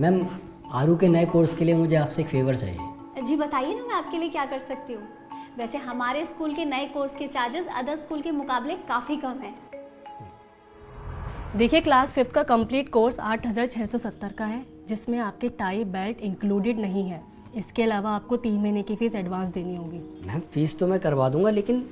Ma'am, आरू के नए course के लिए मुझे आपसे एक फेवर चाहिए। जी बताइए ना, मैं आपके लिए क्या कर सकती हूँ। वैसे हमारे स्कूल के नए कोर्स के चार्जेस अदर स्कूल के मुकाबले काफ़ी कम है। देखिए, क्लास 5 का कंप्लीट कोर्स 8,670 का है, जिसमें आपके टाई बेल्ट इंक्लूडेड नहीं है। इसके अलावा आपको 3 महीने की फीस एडवांस देनी होगी। मैम, फीस तो मैं करवा दूंगा, लेकिन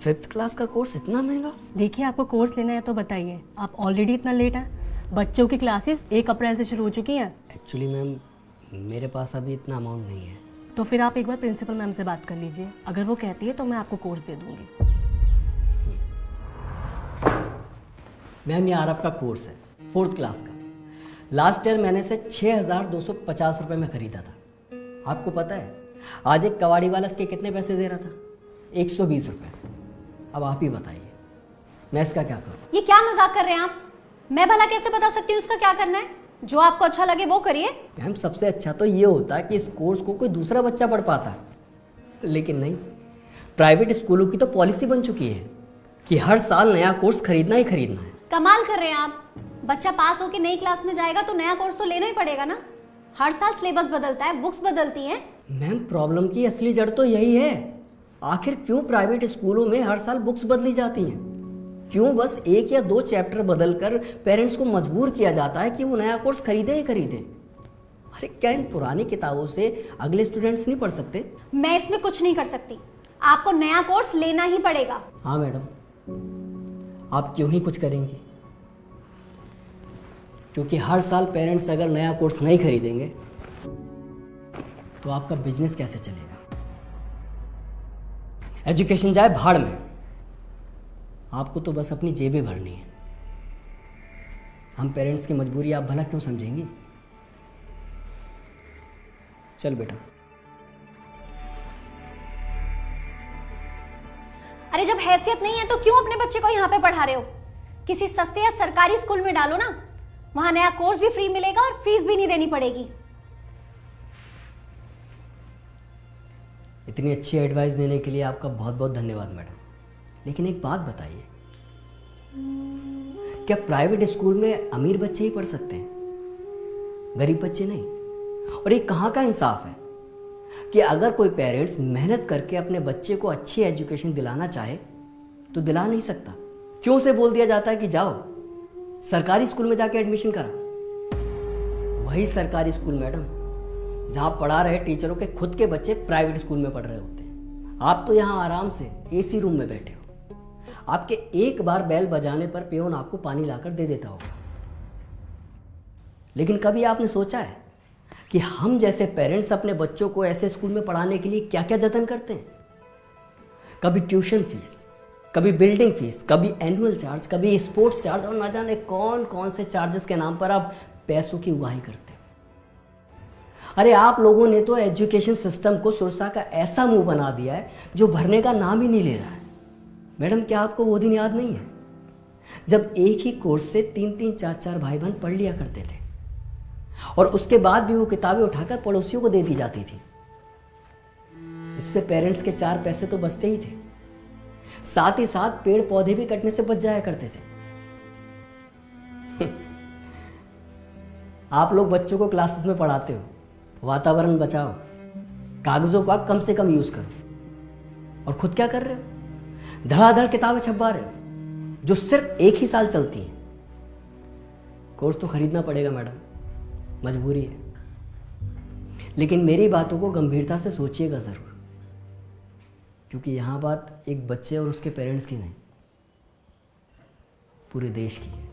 5th क्लास का कोर्स इतना महंगा? देखिए, आपको कोर्स लेना है तो बताइए। आप ऑलरेडी इतना लेट हैं। बच्चों की क्लासेस 1 अप्रैल से शुरू हो चुकी हैं। एक्चुअली मैम, मेरे पास अभी इतना अमाउंट नहीं है। तो फिर आप एक बार प्रिंसिपल मैम से बात कर लीजिए। अगर वो कहती है तो मैं आपको कोर्स दे दूंगी। मैम, ये आरब का कोर्स है 4th क्लास का। लास्ट ईयर मैंने इसे 6,250 रुपये में खरीदा था। आपको पता है आज एक कबाड़ी वाला इसके कितने पैसे दे रहा था? 120 रुपये। अब आप ही बताइए, मैं इसका क्या करूँ? ये क्या मजाक कर रहे हैं आप? मैं भला कैसे बता सकती हूँ इसका क्या करना है? जो आपको अच्छा लगे वो करिए। मैम, सबसे अच्छा तो ये होता है कि इस कोर्स को कोई दूसरा बच्चा पढ़ पाता, लेकिन नहीं। प्राइवेट स्कूलों की तो पॉलिसी बन चुकी है कि हर साल नया कोर्स खरीदना ही खरीदना है। कमाल कर रहे हैं आप। बच्चा पास होकर नई क्लास में जाएगा तो नया कोर्स तो लेना ही पड़ेगा ना। हर साल सिलेबस बदलता है, बुक्स बदलती हैं। मैम, प्रॉब्लम की असली जड़ तो यही है। आखिर क्यों प्राइवेट स्कूलों में हर साल बुक्स बदली जाती हैं? क्यों बस 1 या 2 चैप्टर बदलकर पेरेंट्स को मजबूर किया जाता है कि वो नया कोर्स खरीदे ही खरीदे? अरे क्या इन पुरानी किताबों से अगले स्टूडेंट्स नहीं पढ़ सकते? मैं इसमें कुछ नहीं कर सकती। आपको नया कोर्स लेना ही पड़ेगा। हाँ मैडम, आप क्यों ही कुछ करेंगी? क्योंकि हर साल पेरेंट्स अगर नया कोर्स नहीं खरीदेंगे तो आपका बिजनेस कैसे चलेगा? एजुकेशन जाए भाड़ में, आपको तो बस अपनी जेबें भरनी है। हम पेरेंट्स की मजबूरी आप भला क्यों समझेंगी? चल बेटा। अरे जब हैसियत नहीं है तो क्यों अपने बच्चे को यहाँ पे पढ़ा रहे हो? किसी सस्ते या सरकारी स्कूल में डालो ना। वहां नया कोर्स भी फ्री मिलेगा और फीस भी नहीं देनी पड़ेगी। इतनी अच्छी एडवाइस देने के लिए आपका बहुत बहुत धन्यवाद मैडम। लेकिन एक बात बताइए, क्या प्राइवेट स्कूल में अमीर बच्चे ही पढ़ सकते हैं, गरीब बच्चे नहीं? और ये कहाँ का इंसाफ है कि अगर कोई पेरेंट्स मेहनत करके अपने बच्चे को अच्छी एजुकेशन दिलाना चाहे तो दिला नहीं सकता? क्यों से बोल दिया जाता है कि जाओ सरकारी स्कूल में जाके एडमिशन करा? वही सरकारी स्कूल मैडम जहां पढ़ा रहे टीचरों के खुद के बच्चे प्राइवेट स्कूल में पढ़ रहे होते हैं। आप तो यहां आराम से एसी रूम में बैठे हो। आपके एक बार बेल बजाने पर पियोन आपको पानी लाकर दे देता होगा। लेकिन कभी आपने सोचा है कि हम जैसे पेरेंट्स अपने बच्चों को ऐसे स्कूल में पढ़ाने के लिए क्या क्या जतन करते हैं? कभी ट्यूशन फीस, कभी बिल्डिंग फीस, कभी एनुअल चार्ज, कभी स्पोर्ट्स चार्ज, और ना जाने कौन कौन से चार्जेस के नाम पर आप पैसों की उगाही करते हो। अरे आप लोगों ने तो एजुकेशन सिस्टम को सुरसा का ऐसा मुंह बना दिया है जो भरने का नाम ही नहीं ले रहा है। मैडम, क्या आपको वो दिन याद नहीं है जब एक ही कोर्स से 3-3, 4-4 भाई बहन पढ़ लिया करते थे और उसके बाद भी वो किताबें उठाकर पड़ोसियों को दे दी जाती थी? इससे पेरेंट्स के 4 पैसे तो बचते ही थे, साथ ही साथ पेड़ पौधे भी कटने से बच जाया करते थे। आप लोग बच्चों को क्लासेस में पढ़ाते हो वातावरण बचाओ, कागजों का कम से कम यूज करो, और खुद क्या कर रहे हो? धड़ाधड़ किताबें छपवा रहे हो जो सिर्फ 1 ही साल चलती हैं। कोर्स तो खरीदना पड़ेगा मैडम, मजबूरी है। लेकिन मेरी बातों को गंभीरता से सोचिएगा जरूर, क्योंकि यहां बात एक बच्चे और उसके पेरेंट्स की नहीं, पूरे देश की है।